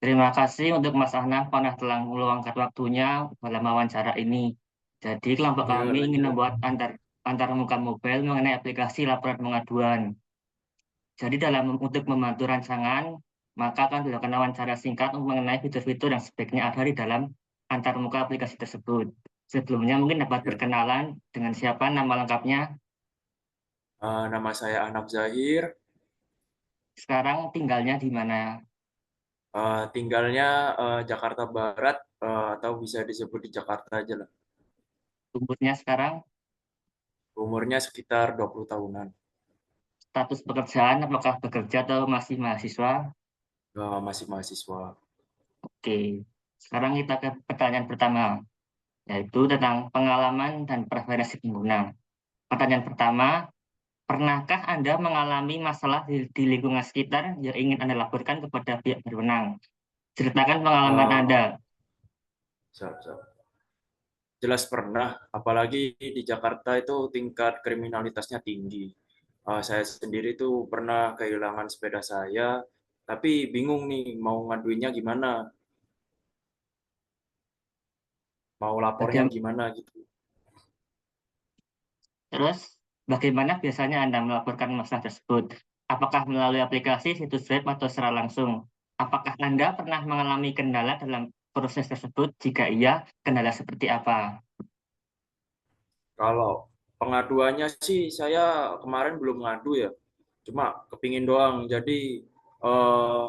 Terima kasih untuk Mas Anang karena telah meluangkan waktunya dalam wawancara ini. Jadi kelompok Ya, kami ingin lanjut. membuat antar muka mobile mengenai aplikasi laporan pengaduan. Jadi untuk membantu rancangan, maka akan dilakukan wawancara singkat mengenai fitur-fitur yang sebaiknya ada di dalam antar muka aplikasi tersebut. Sebelumnya mungkin dapat Ya. berkenalan dengan siapa nama lengkapnya. Nama saya Anab Zahir. Sekarang tinggalnya di mana? Tinggalnya Jakarta Barat, atau bisa disebut di Jakarta aja lah. Umurnya sekarang, Umurnya sekitar 20 tahunan. status pekerjaan, apakah bekerja atau masih mahasiswa? Masih mahasiswa. Oke, sekarang kita ke pertanyaan pertama, yaitu tentang pengalaman dan preferensi pengguna. Pertanyaan pertama, pernahkah Anda mengalami masalah di lingkungan sekitar yang ingin Anda laporkan kepada pihak berwenang? Ceritakan pengalaman Anda. Eh, so- so. Jelas pernah, apalagi di Jakarta itu tingkat kriminalitasnya tinggi. Saya sendiri tuh pernah kehilangan sepeda saya, tapi bingung nih mau ngaduinnya gimana, mau lapornya Bagaimana, gimana gitu. terus, bagaimana biasanya Anda melaporkan masalah tersebut? Apakah melalui aplikasi, situs web, atau secara langsung? Apakah Anda pernah mengalami kendala dalam proses tersebut? Jika iya, kendala seperti apa? Kalau pengaduannya sih saya kemarin belum ngadu ya, cuma kepingin doang. Jadi eh,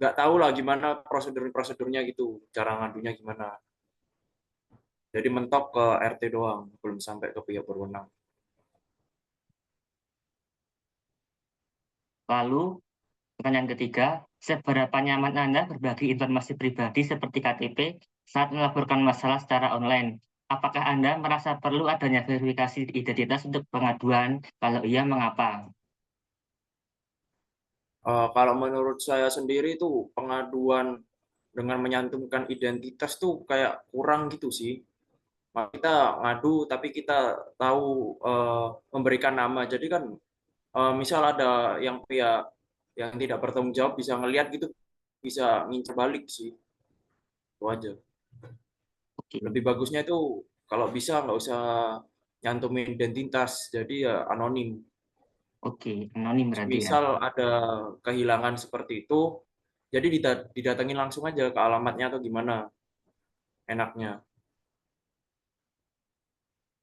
nggak tahu lah gimana prosedurnya gitu, cara ngadunya gimana. Jadi mentok ke RT doang, belum sampai ke pihak berwenang. Lalu, pertanyaan ketiga, seberapa nyaman Anda berbagi informasi pribadi seperti KTP saat melaporkan masalah secara online? Apakah Anda merasa perlu adanya verifikasi identitas untuk pengaduan? Kalau iya, mengapa? Kalau menurut saya sendiri tuh pengaduan dengan menyantumkan identitas tuh kayak kurang gitu sih. Kita ngadu tapi kita tahu memberikan nama. Jadi kan misal ada yang pihak yang tidak bertanggung jawab bisa ngelihat gitu, bisa ngincer balik sih. Itu aja. Oke, Lebih bagusnya itu kalau bisa nggak usah nyantumin identitas, jadi ya anonim. oke, anonim berarti ya. Misal ada kehilangan seperti itu, jadi didatengin langsung aja ke alamatnya atau gimana enaknya.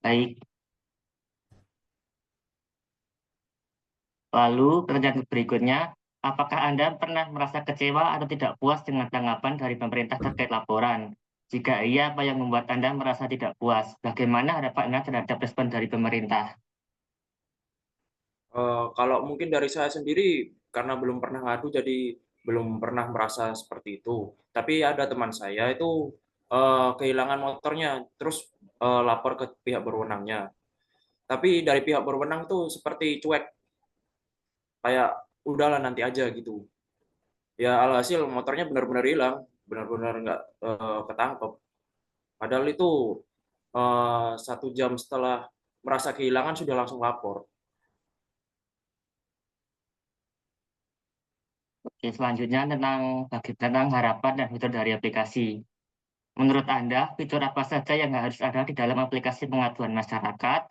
Baik, lalu pertanyaan berikutnya, apakah Anda pernah merasa kecewa atau tidak puas dengan tanggapan dari pemerintah terkait laporan? Jika iya, apa yang membuat Anda merasa tidak puas? Bagaimana harapan Anda terhadap respon dari pemerintah? Kalau mungkin dari saya sendiri karena belum pernah ngadu jadi belum pernah merasa seperti itu. Tapi ada teman saya itu kehilangan motornya terus lapor ke pihak berwenangnya. Tapi dari pihak berwenang tuh seperti cuek, kayak udahlah nanti aja gitu. Ya alhasil motornya benar-benar hilang, benar-benar nggak ketangkep. Padahal itu 1 jam setelah merasa kehilangan sudah langsung lapor. Oke, selanjutnya tentang harapan dan fitur dari aplikasi. Menurut Anda, fitur apa saja yang harus ada di dalam aplikasi pengaduan masyarakat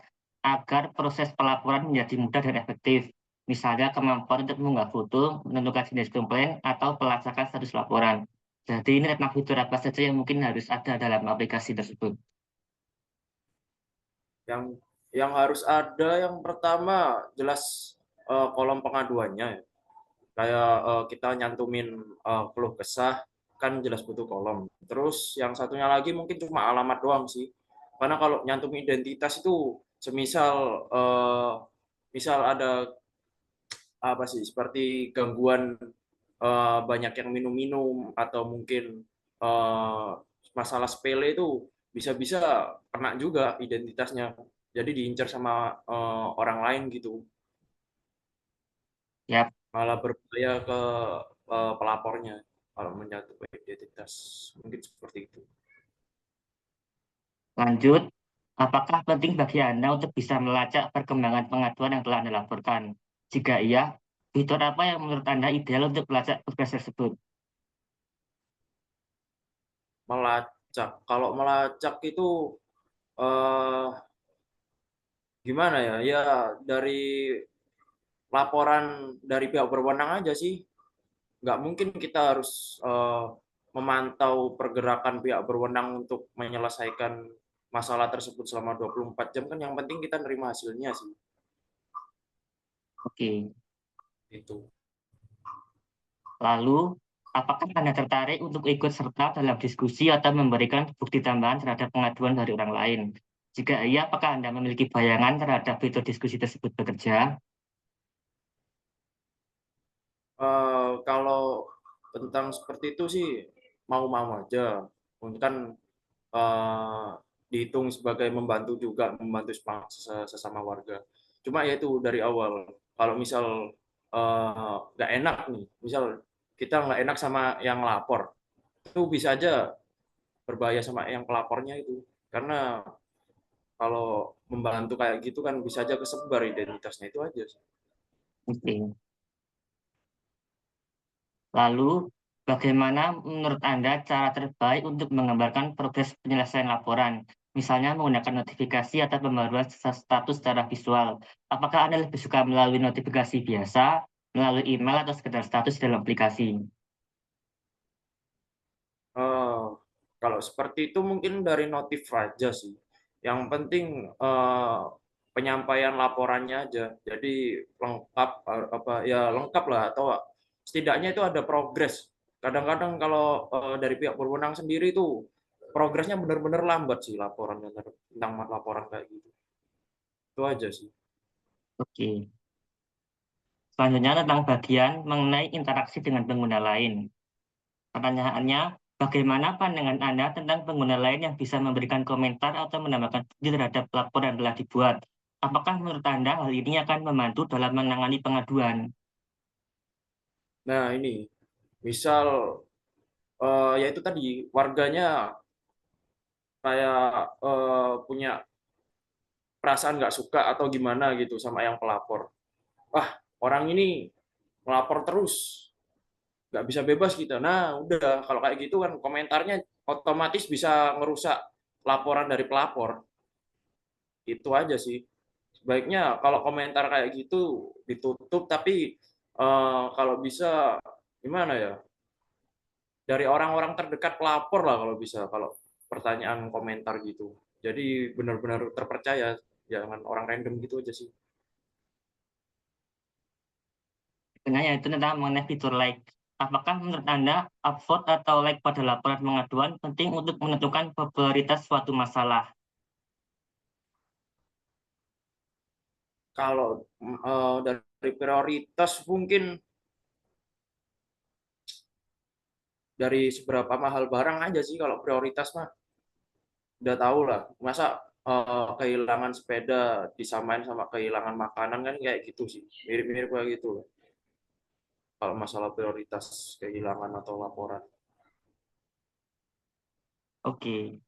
agar proses pelaporan menjadi mudah dan efektif? Misalnya kemampuan untuk mengunggah foto, menentukan jenis komplain, atau pelacakan status laporan. Jadi ini tentang fitur apa saja yang mungkin harus ada dalam aplikasi tersebut. Yang yang harus ada yang pertama jelas kolom pengaduannya ya. Kayak kita nyantumin keluh kesah kan jelas butuh kolom. Terus yang satunya lagi mungkin cuma alamat doang sih. Karena kalau nyantumin identitas itu semisal misal ada apa sih seperti gangguan banyak yang minum-minum atau mungkin eh, masalah sepele itu bisa-bisa kena juga identitasnya. Jadi diincar sama orang lain gitu, Ya, malah berbahaya ke pelapornya kalau menyatu identitas. Mungkin seperti itu. lanjut. Apakah penting bagi Anda untuk bisa melacak perkembangan pengaduan yang telah Anda laporkan? Jika iya, Fitur apa yang menurut Anda ideal untuk melacak progres tersebut? Melacak. Kalau melacak itu eh, gimana ya? Ya dari laporan dari pihak berwenang aja sih. Nggak mungkin kita harus memantau pergerakan pihak berwenang untuk menyelesaikan masalah tersebut selama 24 jam kan yang penting kita nerima hasilnya sih. Oke. Itu. Lalu, apakah Anda tertarik untuk ikut serta dalam diskusi atau memberikan bukti tambahan terhadap pengaduan dari orang lain? Jika iya, apakah Anda memiliki bayangan terhadap fitur diskusi tersebut bekerja? Kalau tentang seperti itu sih mau-mau aja. Mungkin kan eh, dihitung sebagai membantu juga, membantu sesama warga. Cuma ya itu dari awal. Kalau misal nggak enak nih, misal kita nggak enak sama yang lapor, itu bisa aja berbahaya sama yang pelapornya itu. Karena kalau membantu kayak gitu kan bisa aja kesebar identitasnya itu aja sih. Oke. Lalu, bagaimana menurut Anda cara terbaik untuk menggambarkan progres penyelesaian laporan? Misalnya menggunakan notifikasi atau pembaruan status secara visual. Apakah Anda lebih suka melalui notifikasi biasa, melalui email, atau sekedar status dalam aplikasi? Eh, Kalau seperti itu mungkin dari notif aja sih. Yang penting penyampaian laporannya aja. Jadi lengkap apa ya lengkap lah atau setidaknya itu ada progres. Kadang-kadang kalau dari pihak berwenang sendiri itu progresnya benar-benar lambat sih laporannya tentang laporan kayak gitu. Itu aja sih. Oke. Selanjutnya tentang bagian mengenai interaksi dengan pengguna lain. Pertanyaannya, bagaimana pandangan Anda tentang pengguna lain yang bisa memberikan komentar atau menambahkan bukti terhadap laporan yang telah dibuat? Apakah menurut Anda hal ini akan membantu dalam menangani pengaduan? Nah, ini misal ya itu tadi warganya kayak punya perasaan nggak suka atau gimana gitu sama yang pelapor. Wah, orang ini melapor terus, nggak bisa bebas kita. Nah, udah kalau kayak gitu kan komentarnya otomatis bisa ngerusak laporan dari pelapor. Itu aja sih. Sebaiknya kalau komentar kayak gitu ditutup, tapi kalau bisa gimana ya? Dari orang-orang terdekat pelapor lah kalau bisa, kalau pertanyaan komentar gitu. Jadi benar-benar terpercaya, jangan orang random gitu aja sih. Sebenarnya itu tentang mengenai fitur like. Apakah menurut Anda upvote atau like pada laporan pengaduan penting untuk menentukan popularitas suatu masalah? Kalau dari prioritas mungkin dari seberapa mahal barang aja sih kalau prioritas mah udah tahu lah. Masa kehilangan sepeda disamain sama kehilangan makanan kan kayak gitu sih. Mirip-mirip kayak gitu loh. Kalau masalah prioritas kehilangan atau laporan. Oke.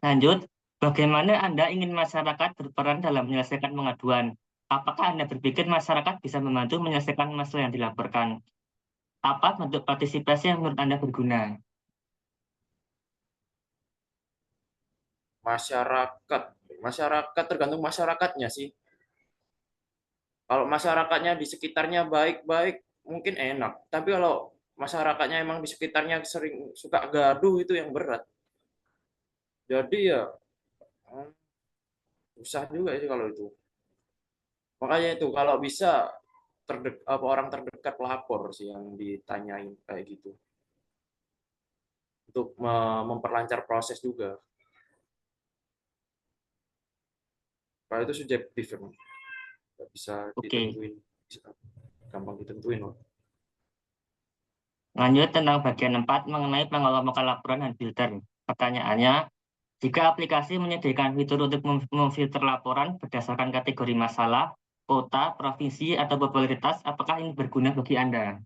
Lanjut, bagaimana Anda ingin masyarakat berperan dalam menyelesaikan pengaduan? Apakah Anda berpikir masyarakat bisa membantu menyelesaikan masalah yang dilaporkan? Apa bentuk partisipasi yang menurut Anda berguna? Masyarakat, masyarakat tergantung masyarakatnya sih. Kalau masyarakatnya di sekitarnya baik-baik, mungkin enak. Tapi kalau masyarakatnya emang di sekitarnya sering suka gaduh itu yang berat. Jadi ya hmm, susah juga sih kalau itu. Makanya itu kalau bisa orang terdekat pelapor sih yang ditanyain kayak gitu untuk memperlancar proses juga. Kalau itu subjektif emang, nggak bisa Oke, ditentuin, bisa gampang ditentuin loh. lanjut tentang bagian 4 mengenai pengelompokan laporan dan filter. Pertanyaannya, jika aplikasi menyediakan fitur untuk memfilter laporan berdasarkan kategori masalah, kota, provinsi, atau popularitas, apakah ini berguna bagi Anda?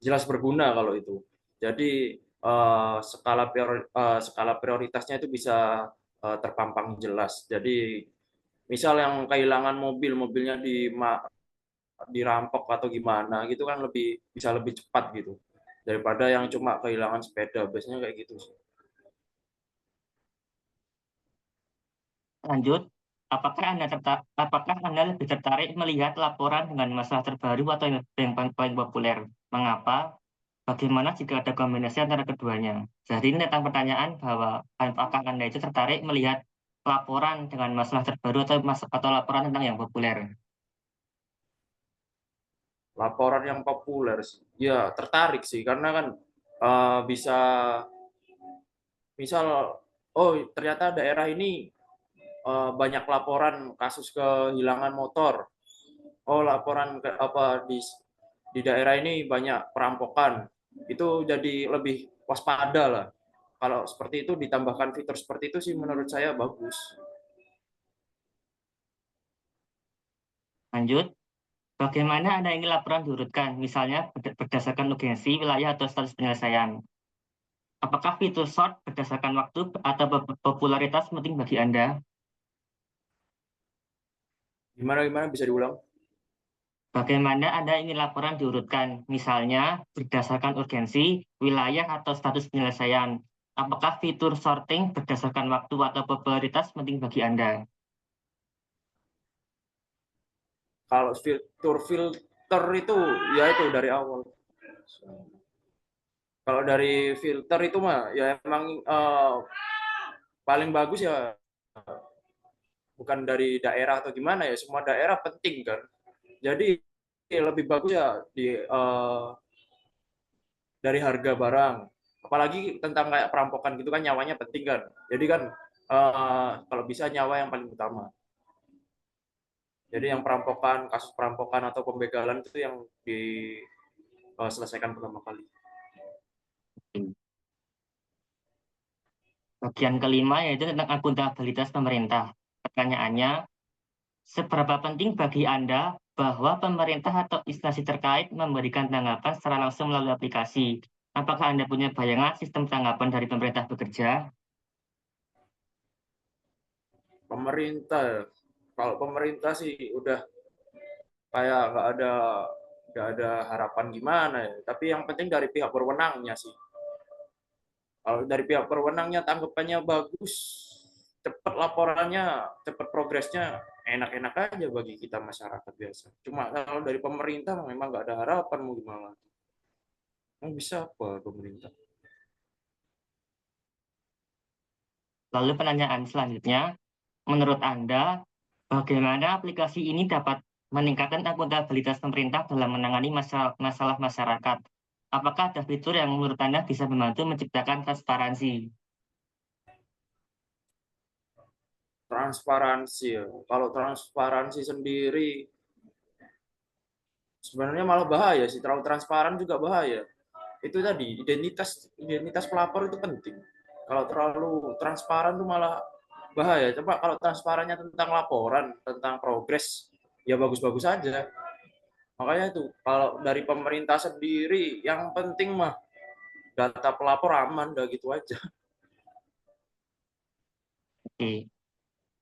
Jelas berguna kalau itu. Jadi skala prioritasnya itu bisa terpampang jelas. Jadi Misal yang kehilangan mobilnya dirampok atau gimana gitu kan bisa lebih cepat gitu daripada yang cuma kehilangan sepeda, biasanya kayak gitu sih. Lanjut, apakah Anda lebih tertarik melihat laporan dengan masalah terbaru atau yang paling populer? Mengapa? Bagaimana jika ada kombinasi antara keduanya? Jadi ini tentang pertanyaan bahwa apakah Anda itu tertarik melihat laporan dengan masalah terbaru atau laporan tentang yang populer? Laporan yang populer sih, ya tertarik sih karena kan bisa misal, oh ternyata daerah ini banyak laporan kasus kehilangan motor. Oh laporan apa di daerah ini banyak perampokan. Itu jadi lebih waspada lah. Kalau seperti itu ditambahkan fitur seperti itu sih menurut saya bagus. Lanjut, bagaimana Anda ingin laporan diurutkan, misalnya berdasarkan urgensi, wilayah, atau status penyelesaian? Apakah fitur sort berdasarkan waktu atau popularitas penting bagi Anda? Gimana gimana bisa diulang? Bagaimana Anda ingin laporan diurutkan, misalnya berdasarkan urgensi, wilayah, atau status penyelesaian? Apakah fitur sorting berdasarkan waktu atau popularitas penting bagi Anda? Kalau fitur filter itu ya itu dari awal. Kalau dari filter itu mah ya emang paling bagus ya bukan dari daerah atau gimana ya, semua daerah penting kan. Jadi lebih bagus ya dari harga barang. Apalagi tentang kayak perampokan gitu kan nyawanya penting kan. Jadi kan kalau bisa nyawa yang paling utama. Jadi yang perampokan, kasus perampokan atau pembegalan itu yang diselesaikan pertama kali. Bagian kelima yaitu tentang akuntabilitas pemerintah. Pertanyaannya, seberapa penting bagi Anda bahwa pemerintah atau instansi terkait memberikan tanggapan secara langsung melalui aplikasi? Apakah Anda punya bayangan sistem tanggapan dari pemerintah bekerja? Pemerintah, ya. Kalau pemerintah sih udah kayak nggak ada harapan gimana ya. Tapi yang penting dari pihak berwenangnya sih. Kalau dari pihak berwenangnya tanggapannya bagus, cepat laporannya, cepat progresnya, enak-enak aja bagi kita masyarakat biasa. Cuma kalau dari pemerintah memang nggak ada harapan mau gimana. Mau bisa apa pemerintah? Lalu pertanyaan selanjutnya, menurut Anda, bagaimana aplikasi ini dapat meningkatkan akuntabilitas pemerintah dalam menangani masalah masyarakat? Apakah ada fitur yang menurut Anda bisa membantu menciptakan transparansi? Transparansi ya. Kalau transparansi sendiri sebenarnya malah bahaya sih. Terlalu transparan juga bahaya. Itu tadi identitas identitas pelapor itu penting. Kalau terlalu transparan itu malah bahaya. Coba kalau transparannya tentang laporan, tentang progres, ya bagus-bagus aja. Makanya itu kalau dari pemerintah sendiri yang penting mah data pelapor aman, udah gitu aja. Oke,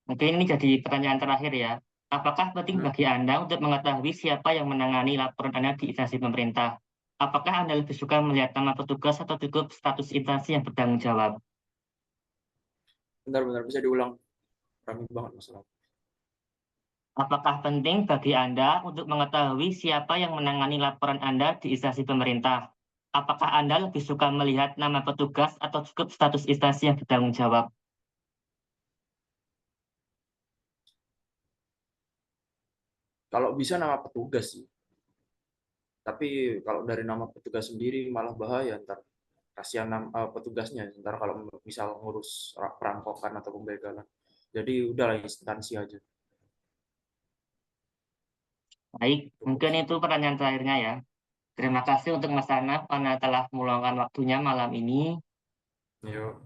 mungkin ini jadi pertanyaan terakhir ya. Apakah penting Hmm. bagi Anda untuk mengetahui siapa yang menangani laporan Anda di instansi pemerintah? Apakah Anda lebih suka melihat nama petugas atau cukup status instansi yang bertanggung jawab? Benar-benar bisa diulang. Kami banget masalah. Apakah penting bagi Anda untuk mengetahui siapa yang menangani laporan Anda di instansi pemerintah? Apakah Anda lebih suka melihat nama petugas atau cukup status instansi yang bertanggung jawab? Kalau bisa nama petugas sih. Tapi kalau dari nama petugas sendiri malah bahaya ntar. Kasihan petugasnya ntar kalau misal ngurus perampokan atau pembegalan. Jadi udahlah instansi aja. Baik, Cukup mungkin sih. itu pertanyaan terakhirnya ya. Terima kasih untuk Mas Anaf karena telah meluangkan waktunya malam ini. Yuk.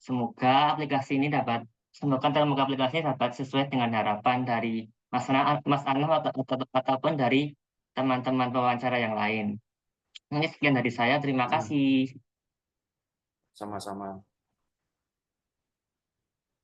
Semoga aplikasi ini dapat, semoga aplikasi ini dapat sesuai dengan harapan dari Mas Anaf ataupun dari teman-teman pewawancara yang lain. Ini sekian dari saya. Terima Hmm. kasih. Sama-sama.